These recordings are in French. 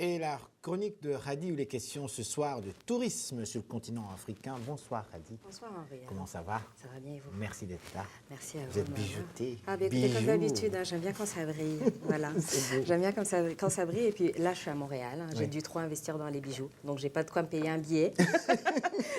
Et la chronique de Hadi, où les questions ce soir de tourisme sur le continent africain. Bonsoir Hadi. Bonsoir Henri. Comment ça va? Ça va bien et vous? Merci d'être là. Merci à vous. Vous êtes bijoutée. Ah, bien écoutez, comme d'habitude, hein, j'aime bien quand ça brille. Voilà. J'aime bien quand ça brille. Et puis là, je suis à Montréal. Hein, j'ai dû trop investir dans les bijoux. Donc, j'ai pas de quoi me payer un billet.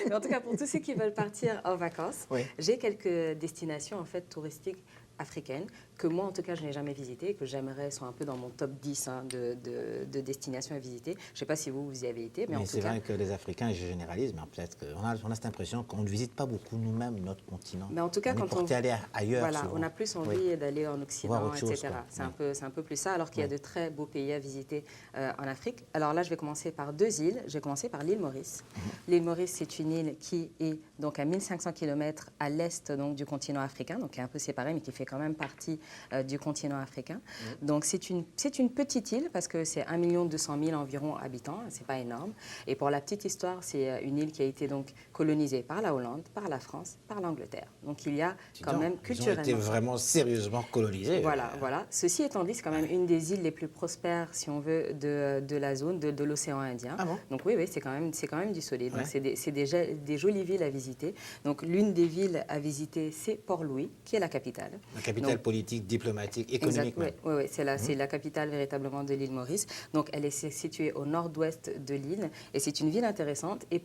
Mais en tout cas, pour tous ceux qui veulent partir en vacances, j'ai quelques destinations en fait touristiques africaines que moi, en tout cas, je n'ai jamais visitées et que j'aimerais sont un peu dans mon top 10 hein, de destinations à visiter. Je ne sais pas si vous y avez été, mais en tout cas... c'est vrai que les Africains, je généralise, mais peut-être qu'on a cette impression qu'on ne visite pas beaucoup nous-mêmes notre continent. Mais en tout cas, quand on est aller ailleurs, voilà, souvent. on a plus envie d'aller en Occident, etc. C'est un peu plus ça, alors qu'il y a de très beaux pays à visiter en Afrique. Alors là, je vais commencer par deux îles. Je vais commencer par l'île Maurice. L'île Maurice, c'est une île qui est donc à 1500 km à l'est donc, du continent africain, donc qui est un peu séparée, mais qui fait quand même partie du continent africain. Donc c'est une petite île parce que c'est 1 200 000 environ habitants, c'est pas énorme. Et pour la petite histoire, c'est une île qui a été donc colonisée par la Hollande, par la France, par l'Angleterre. Donc il y a quand même culturellement... Ils ont été vraiment sérieusement colonisés. Voilà, voilà. Ceci étant dit, c'est quand même une des îles les plus prospères, si on veut, de la zone, de l'océan Indien. Ah bon? Donc oui, c'est quand même du solide. Donc c'est des jolies villes à visiter. Donc l'une des villes à visiter, c'est Port-Louis, qui est la capitale. La capitale politique, diplomatique, économique. Oui, c'est la capitale véritablement de l'île Maurice. Donc elle est située au nord-ouest de l'île et c'est une ville intéressante. Et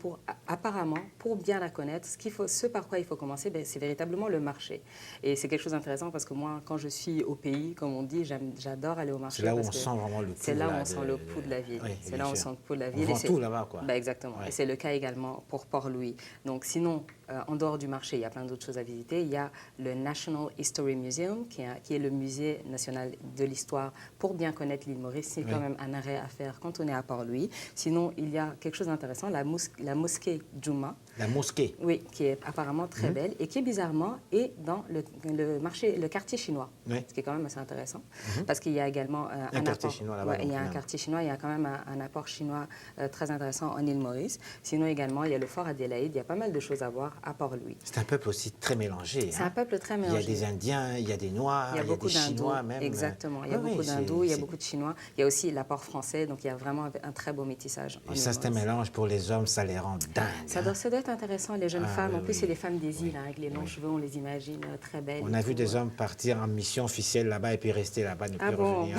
apparemment, pour bien la connaître, ce par quoi il faut commencer, c'est véritablement le marché. Et c'est quelque chose d'intéressant parce que moi, quand je suis au pays, comme on dit, j'adore aller au marché. C'est là où on sent vraiment le pouls. C'est là où on sent le pouls de la ville. Oui, c'est là où on sent le pouls de la ville. On vend tout là-bas, quoi. Exactement. Et c'est le cas également pour Port-Louis. Donc sinon, en dehors du marché, il y a plein d'autres choses à visiter. Il y a le National History Museum, qui est le musée national de l'histoire. Pour bien connaître l'île Maurice, c'est quand même un arrêt à faire quand on est à Port-Louis. Sinon, il y a quelque chose d'intéressant, la mosquée Djouma. La mosquée? Oui, qui est apparemment très belle et qui, bizarrement, est dans le quartier chinois. Ce qui est quand même assez intéressant. Parce qu'il y a également un quartier chinois là-bas. Il y a un quartier chinois, il y a quand même un apport chinois très intéressant en île Maurice. Sinon, également, il y a le fort Adélaïde. Il y a pas mal de choses à voir à Port-Louis. C'est un peuple aussi très mélangé. C'est un peuple très mélangé. Il y a des Indiens, il y a des Noirs, il y a des Chinois même. Exactement. Il y a beaucoup d'Hindous, il y a beaucoup de Chinois. Il y a aussi l'apport français, donc il y a vraiment un très beau métissage. Et ça, c'est un mélange pour les hommes, ça les rend dingues. Ça doit être intéressant, les jeunes femmes. En plus, c'est les femmes des îles, avec les longs cheveux, on les imagine très belles. On a vu des hommes partir en mission officielle là-bas et puis rester là-bas, ne plus revenir.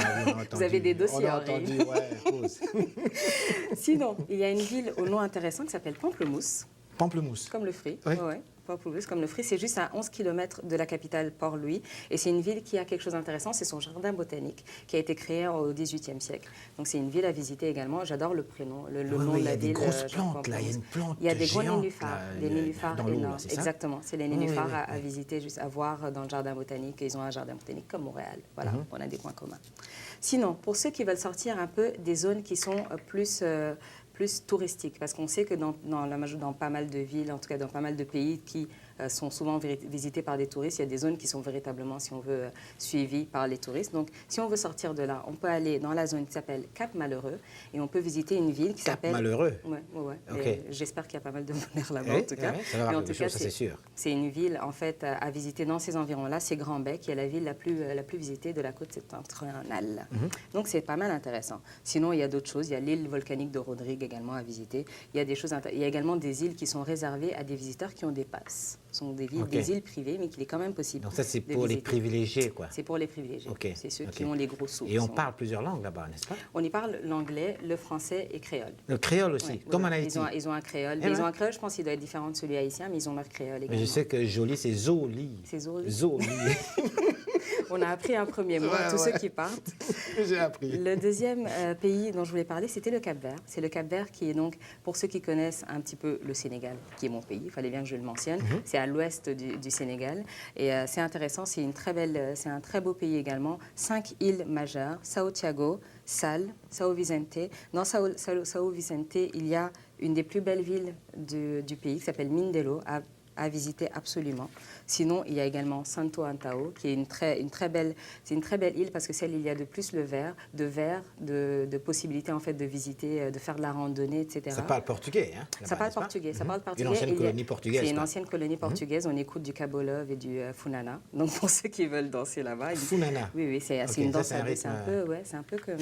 Vous avez des dossiers, on a entendu, pause. Sinon, il y a une ville au nom intéressant qui s'appelle Pamplemousse. Pamplemousse. Comme le fruit. Oui. Pamplemousse, comme le fruit. C'est juste à 11 km de la capitale Port-Louis. Et c'est une ville qui a quelque chose d'intéressant. C'est son jardin botanique qui a été créé au XVIIIe siècle. Donc c'est une ville à visiter également. J'adore le prénom, le nom de la ville. Il y a des grosses plantes là. Il y a une plante Il y a des gros géante, nénuphars. Des nénuphars énormes. Exactement. C'est les nénuphars à visiter, juste à voir dans le jardin botanique. Ils ont un jardin botanique comme Montréal. Voilà, on a des points communs. Sinon, pour ceux qui veulent sortir un peu des zones qui sont plus touristiques, parce qu'on sait que dans pas mal de villes, en tout cas dans pas mal de pays qui sont souvent visités par des touristes, il y a des zones qui sont véritablement, si on veut, suivies par les touristes. Donc, si on veut sortir de là, on peut aller dans la zone qui s'appelle Cap-Malheureux et on peut visiter une ville qui s'appelle... Cap-Malheureux? Oui. Okay. J'espère qu'il y a pas mal de bonheur là-bas, en tout cas. Mais en tout cas, c'est sûr. C'est une ville, en fait, à visiter dans ces environs-là. C'est Grand-Bec, qui est la ville la plus visitée de la côte septentrionale. Donc, c'est pas mal intéressant. Sinon, il y a d'autres choses. Il y a l'île volcanique de Rodrigue également à visiter. Il y a également des îles qui sont réservées à des visiteurs qui ont des passes. Ce sont des îles privées, mais qu'il est quand même possible. Donc ça, c'est pour les privilégiés, quoi. C'est pour les privilégiés. C'est ceux qui ont les gros sous. Et on parle plusieurs langues là-bas, n'est-ce pas? On y parle l'anglais, le français et créole. Le créole aussi, comme en Haïti. Ils ont un créole. Ils ont un créole, je pense qu'il doit être différent de celui haïtien, mais ils ont leur créole également. Mais je sais que Jolie, c'est Zoli. C'est Zoli. Zoli. On a appris un premier mot, tous ceux qui partent. J'ai appris. Le deuxième pays dont je voulais parler, c'était le Cap-Vert. C'est le Cap-Vert qui est donc, pour ceux qui connaissent un petit peu le Sénégal, qui est mon pays, il fallait bien que je le mentionne. C'est à l'ouest du Sénégal. Et c'est intéressant, c'est un très beau pays également. 5 îles majeures, Sao Thiago, Sal, Sao Vicente. Dans Sao Vicente, il y a une des plus belles villes du pays qui s'appelle Mindelo, à visiter absolument. Sinon, il y a également Santo Antão, qui est une très belle île parce que c'est l'île où il y a de plus de possibilités en fait de visiter, de faire de la randonnée, etc. Ça parle portugais, hein? Ça parle portugais, ça parle portugais. Une ancienne colonie portugaise. C'est une ancienne colonie portugaise. On écoute du Cabo Love et du Funana. Donc pour ceux qui veulent danser là-bas. Funana. Oui, c'est une danse à deux. C'est un peu comme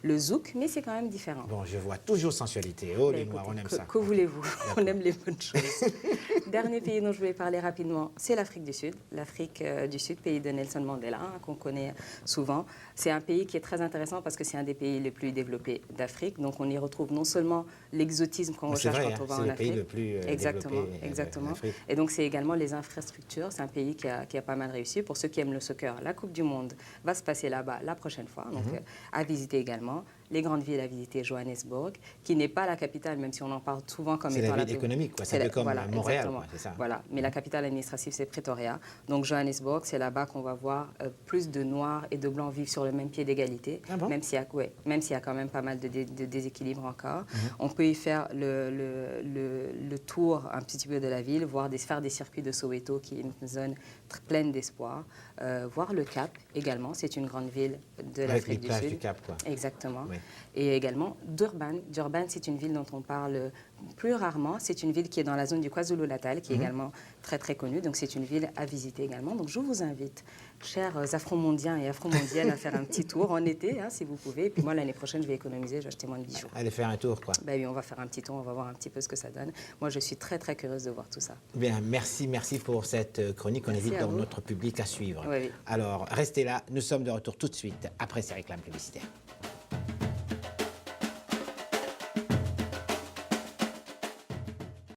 le zouk, mais c'est quand même différent. Bon, je vois toujours sensualité. Oh, les Noirs, on aime ça. Que voulez-vous? On aime les bonnes choses. Dernier pays dont je voulais parler rapidement, c'est l'Afrique du Sud. L'Afrique du Sud, pays de Nelson Mandela, hein, qu'on connaît souvent. C'est un pays qui est très intéressant parce que c'est un des pays les plus développés d'Afrique. Donc on y retrouve non seulement l'exotisme qu'on recherche quand on va en Afrique. C'est le pays le plus exactement. d'Afrique. Et donc c'est également les infrastructures. C'est un pays qui a pas mal réussi. Pour ceux qui aiment le soccer, la Coupe du Monde va se passer là-bas la prochaine fois. Donc à visiter également. Les grandes villes à visiter, Johannesburg, qui n'est pas la capitale, même si on en parle souvent comme étant la ville économique, quoi. C'est un peu comme Montréal, quoi, c'est ça. Voilà, mais la capitale administrative, c'est Pretoria. Donc Johannesburg, c'est là-bas qu'on va voir plus de Noirs et de Blancs vivre sur le même pied d'égalité, même s'il y a quand même pas mal de déséquilibre encore. On peut y faire le tour un petit peu de la ville, faire des circuits de Soweto, qui est une zone pleine d'espoir, voir le Cap également, c'est une grande ville de l'Afrique du Sud. Avec du Cap, quoi. Exactement. Oui. Et également Durban. Durban, c'est une ville dont on parle plus rarement. C'est une ville qui est dans la zone du KwaZulu-Natal, qui est également très très connue. Donc c'est une ville à visiter également. Donc je vous invite, chers afro-mondiens et afro-mondiennes, à faire un petit tour en été, hein, si vous pouvez. Et puis moi, l'année prochaine, je vais économiser, je vais acheter moins de bijoux. Allez faire un tour, quoi. Ben oui, on va faire un petit tour, on va voir un petit peu ce que ça donne. Moi, je suis très très curieuse de voir tout ça. Bien, merci pour cette chronique. On invite donc notre public à suivre. Oui. Alors, restez là. Nous sommes de retour tout de suite après ces réclames publicitaires.